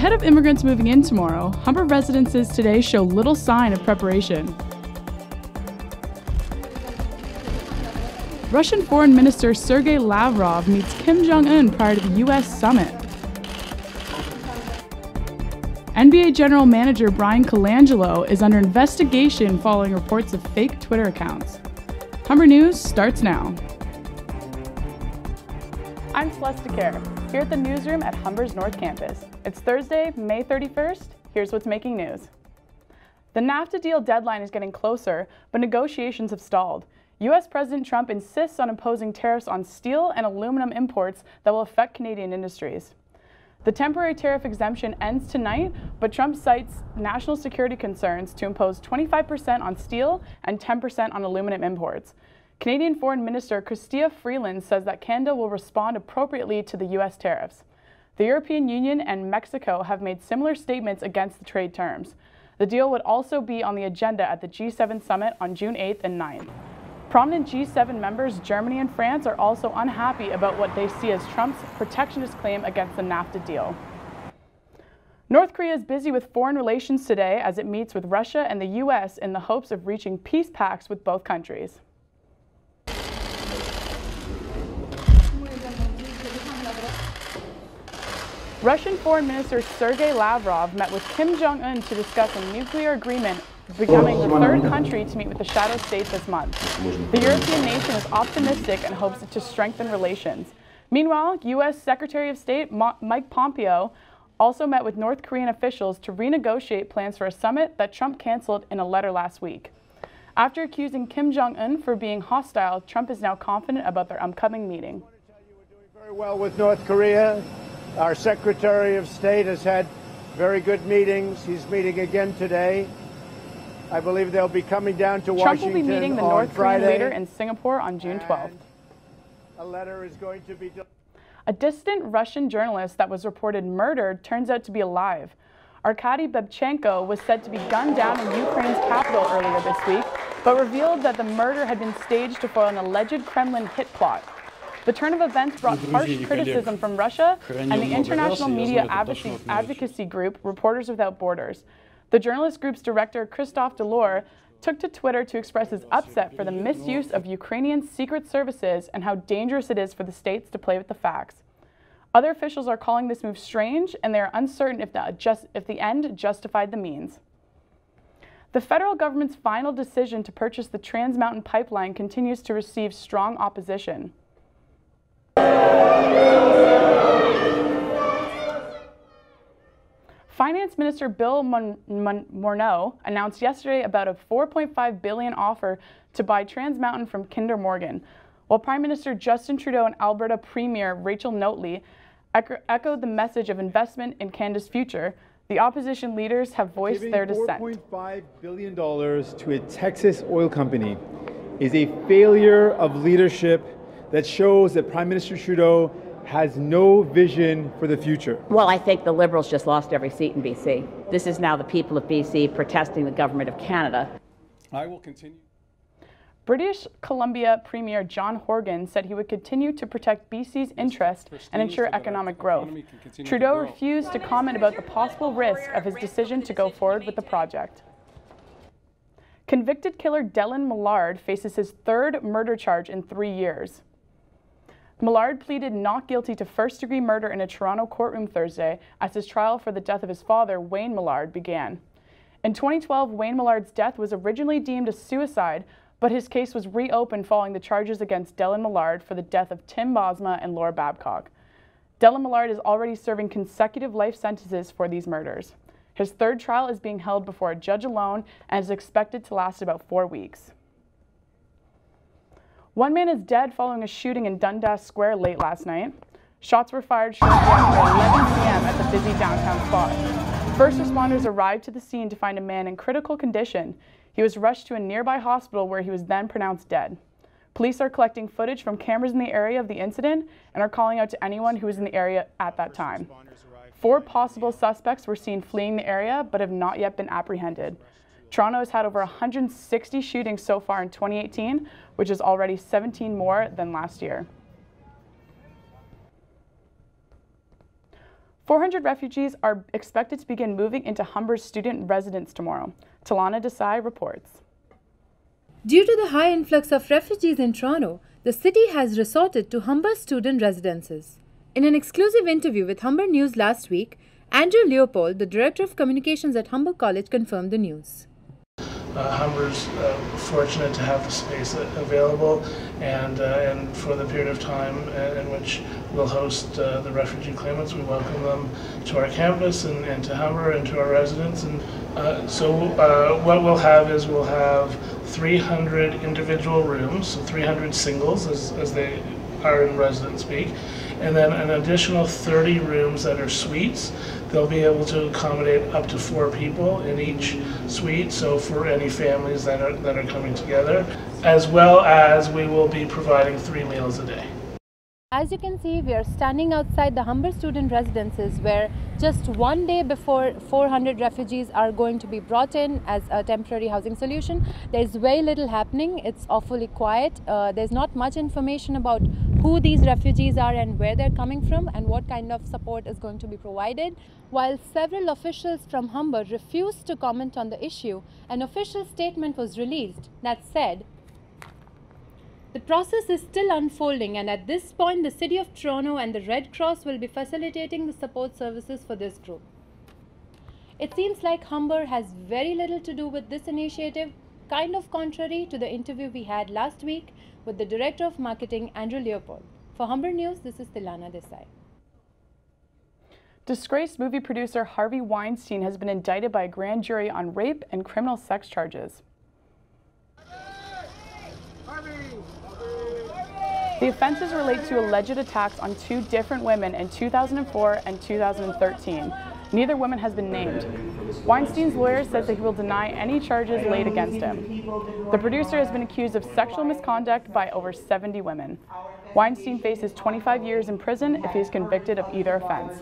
Ahead of immigrants moving in tomorrow, Humber residences today show little sign of preparation. Russian Foreign Minister Sergei Lavrov meets Kim Jong-un prior to the U.S. summit. NBA General Manager Brian Colangelo is under investigation following reports of fake Twitter accounts. Humber News starts now. I'm Celeste DeCare, here at the newsroom at Humber's North Campus. It's Thursday, May 31st. Here's what's making news. The NAFTA deal deadline is getting closer, but negotiations have stalled. U.S. President Trump insists on imposing tariffs on steel and aluminum imports that will affect Canadian industries. The temporary tariff exemption ends tonight, but Trump cites national security concerns to impose 25% on steel and 10% on aluminum imports. Canadian Foreign Minister Chrystia Freeland says that Canada will respond appropriately to the U.S. tariffs. The European Union and Mexico have made similar statements against the trade terms. The deal would also be on the agenda at the G7 summit on June 8th and 9th. Prominent G7 members Germany and France are also unhappy about what they see as Trump's protectionist claim against the NAFTA deal. North Korea is busy with foreign relations today as it meets with Russia and the U.S. in the hopes of reaching peace pacts with both countries. Russian Foreign Minister Sergei Lavrov met with Kim Jong-un to discuss a nuclear agreement, becoming the third country to meet with the shadow state this month. The European nation is optimistic and hopes to strengthen relations. Meanwhile, U.S. Secretary of State Mike Pompeo also met with North Korean officials to renegotiate plans for a summit that Trump canceled in a letter last week. After accusing Kim Jong-un for being hostile, Trump is now confident about their upcoming meeting. I want to tell you we're doing very well with North Korea. Our Secretary of State has had very good meetings. He's meeting again today. I believe they'll be coming down to Washington on Friday. Trump will be meeting the North Korean leader in Singapore on June 12th. A letter is going to be... A distant Russian journalist that was reported murdered turns out to be alive. Arkady Babchenko was said to be gunned down in Ukraine's capital earlier this week, but revealed that the murder had been staged to foil an alleged Kremlin hit plot. The turn of events brought harsh criticism from Russia and the international media advocacy group Reporters Without Borders. The journalist group's director, Christophe Delors, took to Twitter to express his upset for the misuse of Ukrainian secret services and how dangerous it is for the states to play with the facts. Other officials are calling this move strange, and they are uncertain if the end justified the means. The federal government's final decision to purchase the Trans Mountain Pipeline continues to receive strong opposition. Finance Minister Bill Morneau announced yesterday about a $4.5 billion offer to buy Trans Mountain from Kinder Morgan, while Prime Minister Justin Trudeau and Alberta Premier Rachel Notley echoed the message of investment in Canada's future. The opposition leaders have voiced their dissent. $4.5 billion to a Texas oil company is a failure of leadership that shows that Prime Minister Trudeau has no vision for the future. Well, I think the Liberals just lost every seat in BC. This is now the people of BC protesting the government of Canada. I will continue. British Columbia Premier John Horgan said he would continue to protect BC's interest and ensure economic growth. Trudeau refused to comment about the possible risk of his decision to go forward with the project. Convicted killer Dylan Millard faces his third murder charge in 3 years. Millard pleaded not guilty to first-degree murder in a Toronto courtroom Thursday as his trial for the death of his father, Wayne Millard, began. In 2012, Wayne Millard's death was originally deemed a suicide, but his case was reopened following the charges against Dylan Millard for the death of Tim Bosma and Laura Babcock. Dylan Millard is already serving consecutive life sentences for these murders. His third trial is being held before a judge alone and is expected to last about 4 weeks. One man is dead following a shooting in Dundas Square late last night. Shots were fired shortly after 11 p.m. at the busy downtown spot. First responders arrived to the scene to find a man in critical condition. He was rushed to a nearby hospital where he was then pronounced dead. Police are collecting footage from cameras in the area of the incident and are calling out to anyone who was in the area at that time. 4 possible suspects were seen fleeing the area but have not yet been apprehended. Toronto has had over 160 shootings so far in 2018, which is already 17 more than last year. 400 refugees are expected to begin moving into Humber's student residence tomorrow. Talana Desai reports. Due to the high influx of refugees in Toronto, the city has resorted to Humber student residences. In an exclusive interview with Humber News last week, Andrew Leopold, the Director of Communications at Humber College, confirmed the news. Humber's fortunate to have the space available and for the period of time in which we'll host the refugee claimants. We welcome them to our campus and to Humber and to our residents. And what we'll have is we'll have 300 individual rooms, so 300 singles as they are in resident speak, and then an additional 30 rooms that are suites. They'll be able to accommodate up to 4 people in each suite, so for any families that are coming together, as well as we will be providing 3 meals a day. As you can see, we are standing outside the Humber student residences where just one day before 400 refugees are going to be brought in as a temporary housing solution. There's very little happening. It's awfully quiet. There's not much information about who these refugees are and where they're coming from and what kind of support is going to be provided. While several officials from Humber refused to comment on the issue, an official statement was released that said, "The process is still unfolding, and at this point the City of Toronto and the Red Cross will be facilitating the support services for this group." It seems like Humber has very little to do with this initiative, kind of contrary to the interview we had last week with the Director of Marketing, Andrew Leopold. For Humber News, this is Talana Desai. Disgraced movie producer Harvey Weinstein has been indicted by a grand jury on rape and criminal sex charges. The offenses relate to alleged attacks on 2 different women in 2004 and 2013. Neither woman has been named. Weinstein's lawyer says that he will deny any charges laid against him. The producer has been accused of sexual misconduct by over 70 women. Weinstein faces 25 years in prison if he is convicted of either offense.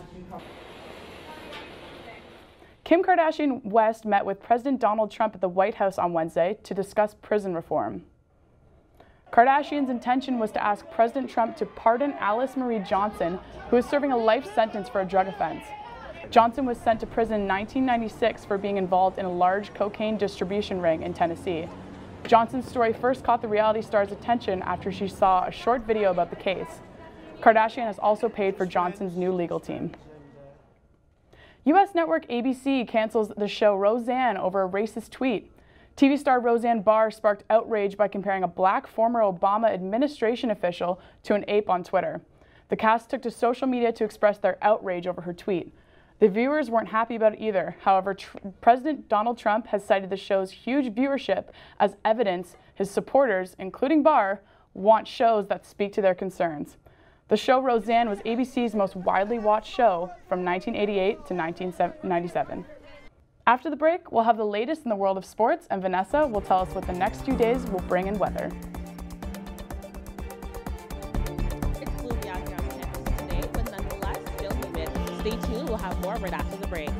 Kim Kardashian West met with President Donald Trump at the White House on Wednesday to discuss prison reform. Kardashian's intention was to ask President Trump to pardon Alice Marie Johnson, who is serving a life sentence for a drug offense. Johnson was sent to prison in 1996 for being involved in a large cocaine distribution ring in Tennessee. Johnson's story first caught the reality star's attention after she saw a short video about the case. Kardashian has also paid for Johnson's new legal team. U.S. network ABC cancels the show Roseanne over a racist tweet. TV star Roseanne Barr sparked outrage by comparing a black former Obama administration official to an ape on Twitter. The cast took to social media to express their outrage over her tweet. The viewers weren't happy about it either. However, President Donald Trump has cited the show's huge viewership as evidence his supporters, including Barr, want shows that speak to their concerns. The show Roseanne was ABC's most widely watched show from 1988 to 1997. After the break, we'll have the latest in the world of sports, and Vanessa will tell us what the next few days will bring in weather. It's gloomy out here on campus today, but nonetheless, still humid. Stay tuned, we'll have more right after the break.